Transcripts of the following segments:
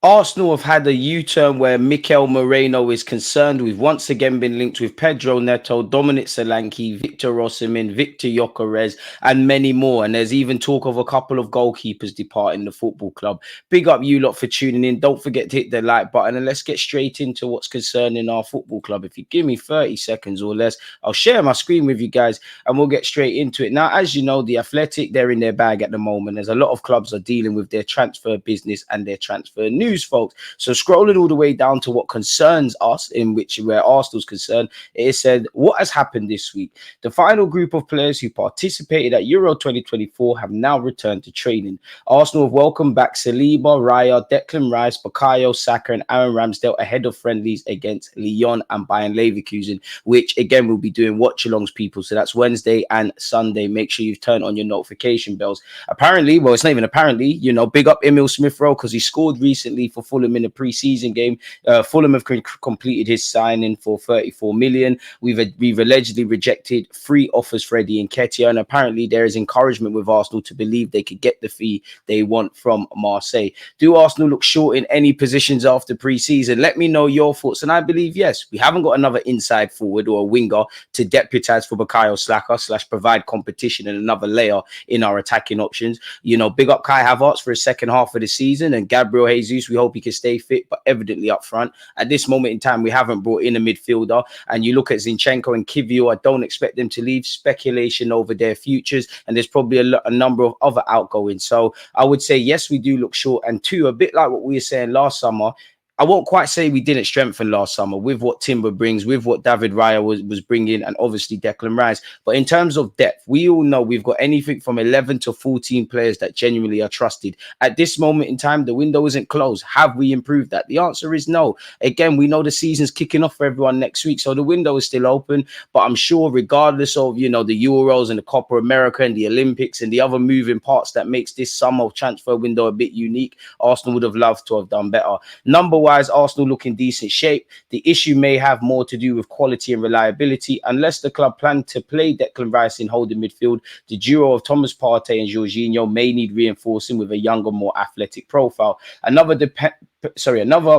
Arsenal have had a U-turn where Mikel Moreno is concerned. We've once again been linked with Pedro Neto, Dominic Solanke, Victor Osimhen, Victor Gyökeres, and many more. And there's even talk of a couple of goalkeepers departing the football club. Big up you lot for tuning in. Don't forget to hit the like button and let's get straight into what's concerning our football club. If you give me 30 seconds or less, I'll share my screen with you guys and we'll get straight into it. Now, as you know, the Athletic, they're in their bag at the moment. There's a lot of clubs are dealing with their transfer business and their transfer news, folks. So scrolling all the way down to what concerns us, in which where Arsenal's concerned, it said what has happened this week. The final group of players who participated at Euro 2024 have now returned to training. Arsenal have welcomed back Saliba, Raya, Declan Rice, Bukayo Saka, and Aaron Ramsdale ahead of friendlies against Lyon and Bayern Leverkusen, which again we'll be doing watch-alongs, people. So that's Wednesday and Sunday. Make sure you've turned on your notification bells. Apparently, well, it's not even apparently, big up Emil Smith-Rowe because he scored recently for Fulham in a pre-season game. Fulham have completed his signing for 34 million. We've allegedly rejected 3 offers for Eddie Nketiah, and apparently there is encouragement with Arsenal to believe they could get the fee they want from Marseille. Do Arsenal look short in any positions after pre-season? Let me know your thoughts, and I believe yes. We haven't got another inside forward or a winger to deputise for Bukayo Saka / provide competition and another layer in our attacking options. Big up Kai Havertz for his second half of the season, and Gabriel Jesus, we hope he can stay fit, but evidently up front. At this moment in time, we haven't brought in a midfielder, and you look at Zinchenko and Kivio, I don't expect them to leave. Speculation over their futures, and there's probably a number of other outgoings. So I would say, yes, we do look short, and 2, a bit like what we were saying last summer, I won't quite say we didn't strengthen last summer with what Timber brings, with what David Raya was bringing, and obviously Declan Rice. But in terms of depth, we all know we've got anything from 11 to 14 players that genuinely are trusted. At this moment in time, the window isn't closed. Have we improved that? The answer is no. Again, we know the season's kicking off for everyone next week, so the window is still open. But I'm sure regardless of, the Euros and the Copa America and the Olympics and the other moving parts that makes this summer transfer window a bit unique, Arsenal would have loved to have done better. Number wise, Arsenal look in decent shape. The issue may have more to do with quality and reliability. Unless the club plan to play Declan Rice in holding midfield, the duo of Thomas Partey and Jorginho may need reinforcing with a younger, more athletic profile. Another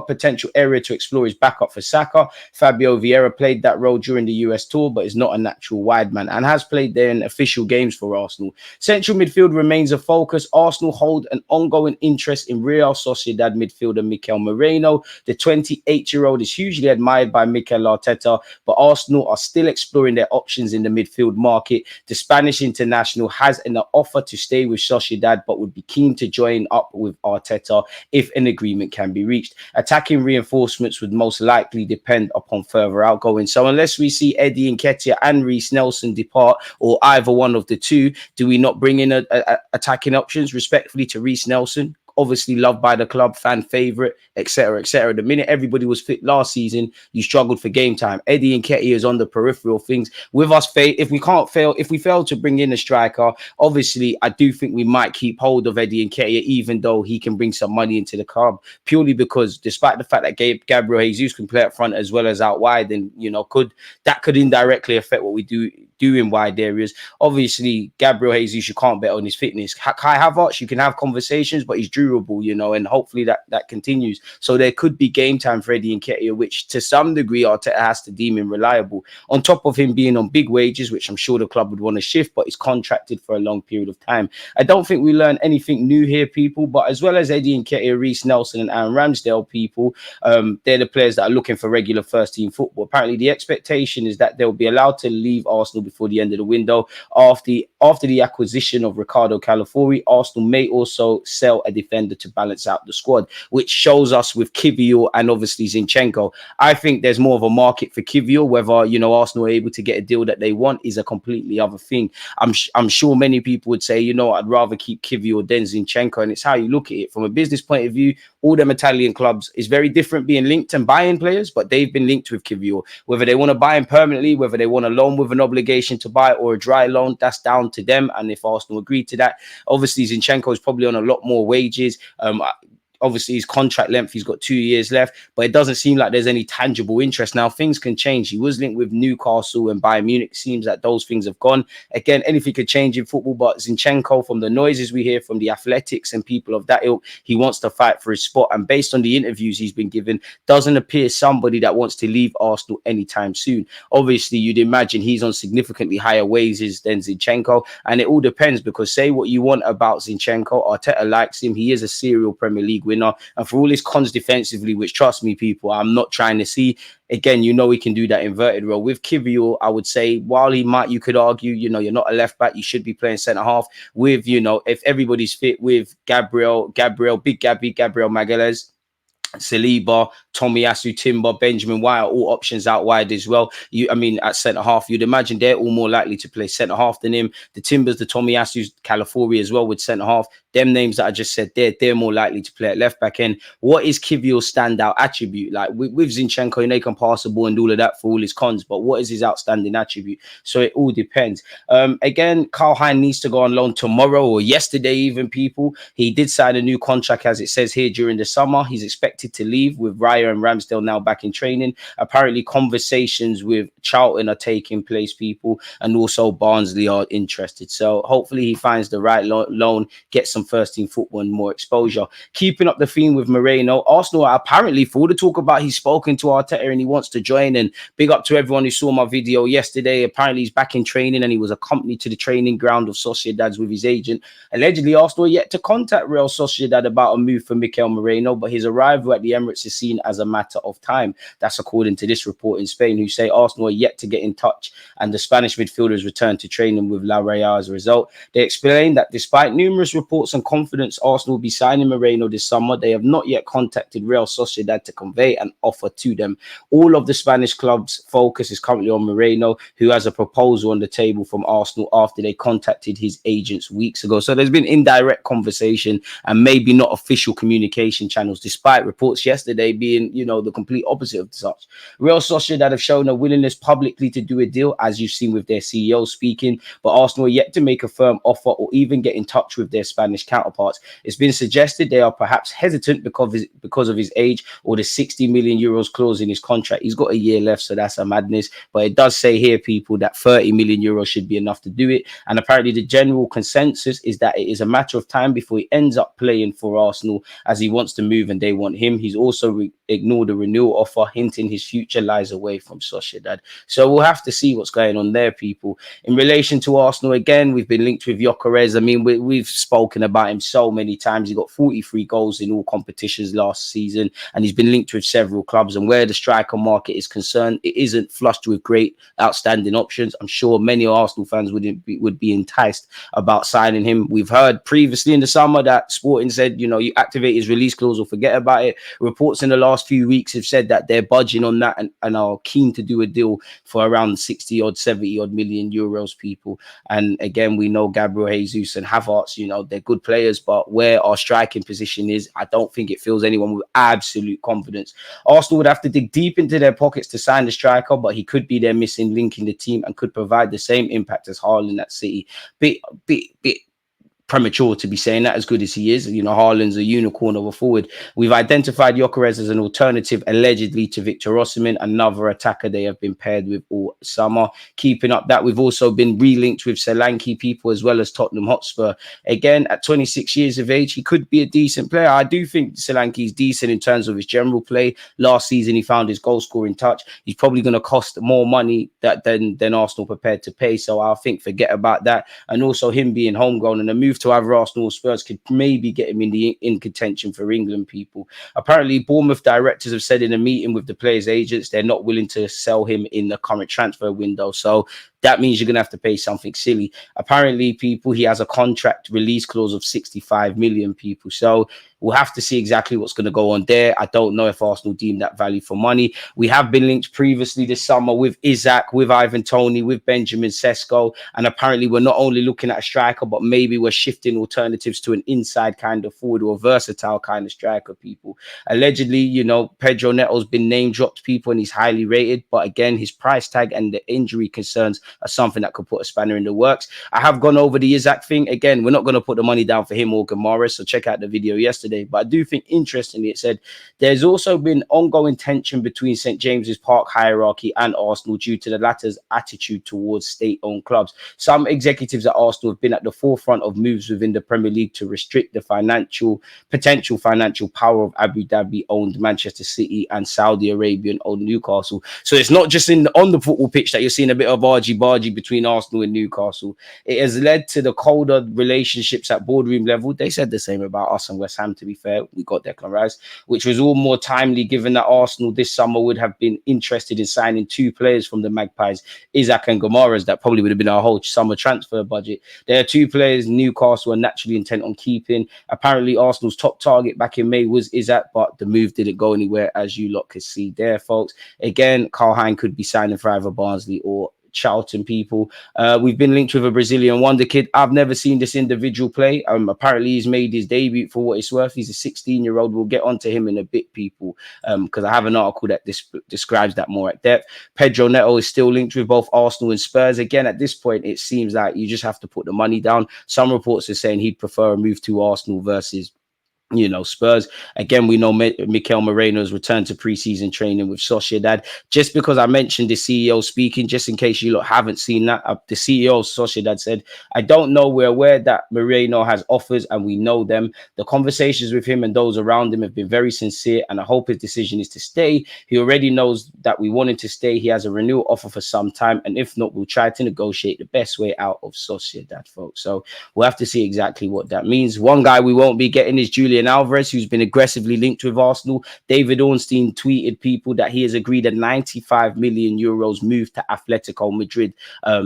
potential area to explore is backup for Saka. Fabio Vieira played that role during the US tour, but is not a natural wide man and has played there in official games for Arsenal. Central midfield remains a focus. Arsenal hold an ongoing interest in Real Sociedad midfielder Mikel Moreno. The 28-year-old is hugely admired by Mikel Arteta, but Arsenal are still exploring their options in the midfield market. The Spanish international has an offer to stay with Sociedad, but would be keen to join up with Arteta if an agreement can be reached. Attacking reinforcements would most likely depend upon further outgoing. So unless we see Eddie Nketiah and Reece Nelson depart, or either one of the two, do we not bring in attacking options respectfully to Reece Nelson? Obviously loved by the club, fan favorite, etc., etc. The minute everybody was fit last season, you struggled for game time. Eddie Nketiah is on the peripheral things. With us, if we fail to bring in a striker, obviously I do think we might keep hold of Eddie Nketiah, even though he can bring some money into the club, purely because despite the fact that Gabriel Jesus can play up front as well as out wide, and could indirectly affect what we do in wide areas. Obviously, Gabriel Jesus, you can't bet on his fitness. Kai Havertz, you can have conversations, but he's durable, and hopefully that continues. So there could be game time for Eddie Nketiah, which to some degree Arteta has to deem him reliable. On top of him being on big wages, which I'm sure the club would want to shift, but he's contracted for a long period of time. I don't think we learn anything new here, people, but as well as Eddie Nketiah, Reece Nelson and Aaron Ramsdale, people, they're the players that are looking for regular first-team football. Apparently, the expectation is that they'll be allowed to leave Arsenal before the end of the window. After the acquisition of Ricardo Calafiori, Arsenal may also sell a defender to balance out the squad, which shows us with Kivio and obviously Zinchenko. I think there's more of a market for Kivio. Whether Arsenal are able to get a deal that they want is a completely other thing. I'm sure many people would say, I'd rather keep Kivio than Zinchenko, and it's how you look at it from a business point of view. All them Italian clubs is very different being linked and buying players, but they've been linked with Kivio. Whether they want to buy him permanently, whether they want a loan with an obligation to buy or a dry loan, that's down to them. And if Arsenal agree to that, obviously Zinchenko is probably on a lot more wages. obviously his contract length, he's got 2 years left, but it doesn't seem like there's any tangible interest. Now things can change. He was linked with Newcastle and Bayern Munich. Seems that those things have gone. Again, anything could change in football, but Zinchenko, from the noises we hear from the Athletics and people of that ilk, he wants to fight for his spot. And based on the interviews he's been given, doesn't appear somebody that wants to leave Arsenal anytime soon. Obviously, you'd imagine he's on significantly higher wages than Zinchenko, and it all depends, because say what you want about Zinchenko, Arteta likes him. He is a serial Premier League winner, and for all his cons defensively, which, trust me, people, I'm not trying to see. Again, you know he can do that inverted role. With Kivior, I would say, while he might, you could argue, you know, you're not a left back, you should be playing centre half. With, you know, if everybody's fit, with Gabriel, Big Gabby, Gabriel Magalhaes, Saliba, Tomiyasu, Timber, Benjamin White are all options out wide as well. I mean, at centre half, you'd imagine they're all more likely to play centre half than him. The Timbers, the Tomiyasus, Calafiori as well with centre half. Them names that I just said, they're more likely to play at left back end. What is Kivior's standout attribute? Like with Zinchenko, you know, he can pass the ball and all of that for all his cons, but what is his outstanding attribute? So it all depends. Again, Karl Hein needs to go on loan tomorrow or yesterday, even, people. He did sign a new contract, as it says here, during the summer. He's expected to leave, with Raya and Ramsdale now back in training. Apparently, conversations with Charlton are taking place, people, and also Barnsley are interested. So hopefully he finds the right loan, gets some first team football and more exposure. Keeping up the theme with Moreno, Arsenal are apparently, for all the talk about he's spoken to Arteta and he wants to join, and big up to everyone who saw my video yesterday. Apparently he's back in training and he was accompanied to the training ground of Sociedad's with his agent. Allegedly, Arsenal are yet to contact Real Sociedad about a move for Mikel Moreno, but his arrival at the Emirates is seen as a matter of time. That's according to this report in Spain, who say Arsenal are yet to get in touch, and the Spanish midfielders returned to training with La Real as a result. They explained that despite numerous reports and confidence Arsenal will be signing Moreno this summer, they have not yet contacted Real Sociedad to convey an offer to them. All of the Spanish clubs' focus is currently on Moreno, who has a proposal on the table from Arsenal after they contacted his agents weeks ago. So there's been indirect conversation and maybe not official communication channels, despite reports yesterday being, you know, the complete opposite of such. Real Sociedad have shown a willingness publicly to do a deal, as you've seen with their CEO speaking, but Arsenal are yet to make a firm offer or even get in touch with their Spanish counterparts. It's been suggested they are perhaps hesitant because of his age or the 60 million euros clause in his contract. He's got a year left, so that's a madness. But it does say here, people, that 30 million euros should be enough to do it. And apparently the general consensus is that it is a matter of time before he ends up playing for Arsenal, as he wants to move and they want him. He's also ignored a renewal offer, hinting his future lies away from Sociedad. So we'll have to see what's going on there, people. In relation to Arsenal, again, we've been linked with Gyökeres. I mean, we've spoken about him so many times. He got 43 goals in all competitions last season, and he's been linked with several clubs. And where the striker market is concerned, it isn't flushed with great, outstanding options. I'm sure many Arsenal fans would be enticed about signing him. We've heard previously in the summer that Sporting said, you know, you activate his release clause or forget about it. Reports in the last few weeks have said that they're budging on that and are keen to do a deal for around 60 odd, 70 odd million euros, people. And again, we know Gabriel Jesus and Havertz, you know, they're good players, but where our striking position is, I don't think it fills anyone with absolute confidence. Arsenal would have to dig deep into their pockets to sign the striker, but he could be their missing link in the team and could provide the same impact as Haaland at City. Bit premature to be saying that, as good as he is. You know, Haaland's a unicorn of a forward. We've identified Gyökeres as an alternative, allegedly, to Victor Osimhen, another attacker they have been paired with all summer. Keeping up that, we've also been relinked with Solanke, people, as well as Tottenham Hotspur. Again, at 26 years of age, he could be a decent player. I do think Solanke is decent in terms of his general play. Last season, he found his goal-scoring touch. He's probably going to cost more money than Arsenal prepared to pay. So I think forget about that. And also him being homegrown, and a move to either Arsenal or Spurs could maybe get him in contention for England, people. Apparently, Bournemouth directors have said in a meeting with the players' agents they're not willing to sell him in the current transfer window. So that means you're going to have to pay something silly. Apparently, people, he has a contract release clause of 65 million, people. So we'll have to see exactly what's going to go on there. I don't know if Arsenal deem that value for money. We have been linked previously this summer with Isaac, with Ivan Toney, with Benjamin Sesko. And apparently we're not only looking at a striker, but maybe we're shifting alternatives to an inside kind of forward or a versatile kind of striker, people. Allegedly, you know, Pedro Neto's been name dropped, people, and he's highly rated. But again, his price tag and the injury concerns as something that could put a spanner in the works. I have gone over the Isaac thing. Again, we're not going to put the money down for him or Gamara, so check out the video yesterday. But I do think, interestingly, it said there's also been ongoing tension between St. James's Park hierarchy and Arsenal due to the latter's attitude towards state-owned clubs. Some executives at Arsenal have been at the forefront of moves within the Premier League to restrict the potential financial power of Abu Dhabi-owned Manchester City and Saudi Arabian-owned Newcastle. So it's not just on the football pitch that you're seeing a bit of argy-bargy between Arsenal and Newcastle. It has led to the colder relationships at boardroom level. They said the same about us and West Ham, to be fair. We got Declan Rice, which was all more timely given that Arsenal this summer would have been interested in signing 2 players from the Magpies, Isaac and Gamara's. That probably would have been our whole summer transfer budget. There are 2 players Newcastle are naturally intent on keeping. Apparently, Arsenal's top target back in May was Isaac, but the move didn't go anywhere, as you lot could see there, folks. Again, Carl Hein could be signing for either Barnsley or Charlton, people. We've been linked with a Brazilian wonderkid. I've never seen this individual play. Apparently he's made his debut, for what it's worth. He's a 16-year-old. We'll get onto him in a bit, people, because I have an article that describes that more at depth. Pedro Neto is still linked with both Arsenal and Spurs. Again, at this point, it seems like you just have to put the money down. Some reports are saying he'd prefer a move to Arsenal versus Spurs. Again, we know Mikel Moreno's returned to preseason training with Sociedad. Just because I mentioned the CEO speaking, just in case you lot haven't seen that, the CEO of Sociedad said, "I don't know. We're aware that Moreno has offers and we know them. The conversations with him and those around him have been very sincere, and I hope his decision is to stay. He already knows that we want him to stay. He has a renewal offer for some time, and if not, we'll try to negotiate the best way out of Sociedad," folks. So we'll have to see exactly what that means. One guy we won't be getting is Julian Alvarez, who's been aggressively linked with Arsenal. David Ornstein tweeted, people, that he has agreed a 95 million euros move to Atletico Madrid.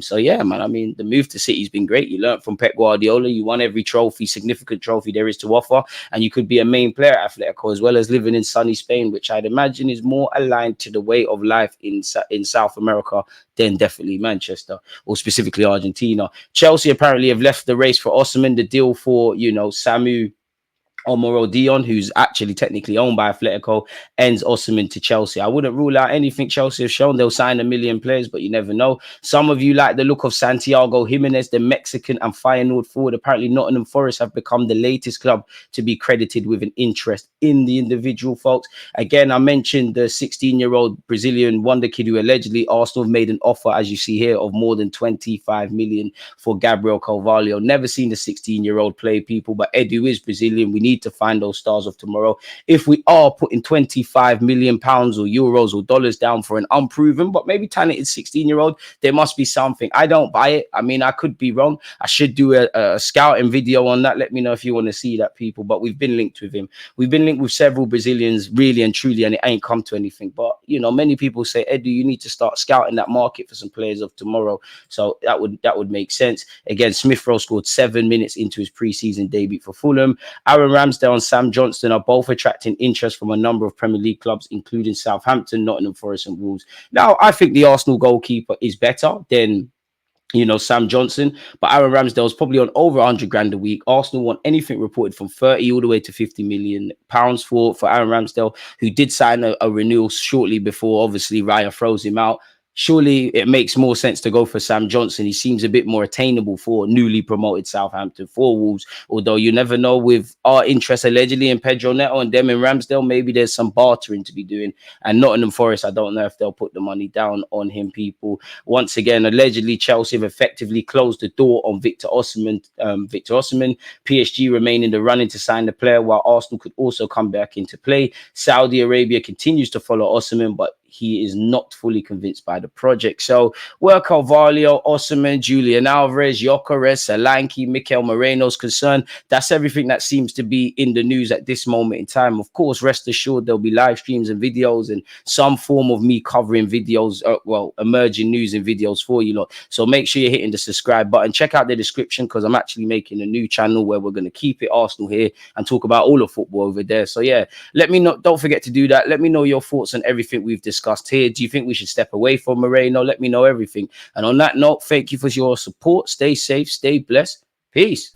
So yeah, man, I mean, the move to City has been great. You learned from Pep Guardiola. You won every significant trophy there is to offer, and you could be a main player at Atletico, as well as living in sunny Spain, which I'd imagine is more aligned to the way of life in South America than definitely Manchester, or specifically Argentina. Chelsea apparently have left the race for Osimhen. The deal for, Samu Omoro Dion, who's actually technically owned by Atletico, ends Osimhen to Chelsea. I wouldn't rule out anything Chelsea have shown. They'll sign 1 million players, but you never know. Some of you like the look of Santiago Jimenez, the Mexican and Feyenoord forward. Apparently, Nottingham Forest have become the latest club to be credited with an interest in the individual, folks. Again, I mentioned the 16-year-old Brazilian wonderkid who allegedly Arsenal have made an offer, as you see here, of more than 25 million for Gabriel Carvalho. Never seen the 16-year-old play, people, but Edu is Brazilian. We need to find those stars of tomorrow. If we are putting 25 million pounds or euros or dollars down for an unproven but maybe talented 16-year-old, there must be something. I don't buy it. I mean, I could be wrong. I should do a scouting video on that. Let me know if you want to see that, people. But we've been linked with him. We've been linked with several Brazilians, really and truly, and it ain't come to anything. But many people say, Edu, you need to start scouting that market for some players of tomorrow. So that would make sense. Again, Smith Rowe scored 7 minutes into his preseason debut for Fulham. Aaron Ramsdale and Sam Johnston are both attracting interest from a number of Premier League clubs, including Southampton, Nottingham Forest and Wolves. Now, I think the Arsenal goalkeeper is better than Sam Johnson, but Aaron Ramsdale's probably on over 100 grand a week. Arsenal want anything reported from 30 all the way to 50 million pounds for Aaron Ramsdale, who did sign a renewal shortly before, obviously, Raya throws him out. Surely it makes more sense to go for Sam Johnson. He seems a bit more attainable for newly promoted Southampton, for Wolves. Although you never know, with our interest allegedly in Pedro Neto and them in Ramsdale, maybe there's some bartering to be doing. And Nottingham Forest, I don't know if they'll put the money down on him, people. Once again, allegedly Chelsea have effectively closed the door on Victor Osimhen. PSG remain in the running to sign the player, while Arsenal could also come back into play. Saudi Arabia continues to follow Osimhen, but he is not fully convinced by the project. So, where Carvalho, Osimhen, Julian Alvarez, Gyökeres, Solanke, Mikel Moreno's concerned, that's everything that seems to be in the news at this moment in time. Of course, rest assured there'll be live streams and videos and some form of me covering videos, emerging news and videos for you lot. So make sure you're hitting the subscribe button. Check out the description, because I'm actually making a new channel where we're going to keep it Arsenal here and talk about all of football over there. So yeah, let me know. Don't forget to do that. Let me know your thoughts on everything we've discussed here. Do you think we should step away from Moreno? Let me know everything. And on that note, thank you for your support. Stay safe, stay blessed. Peace.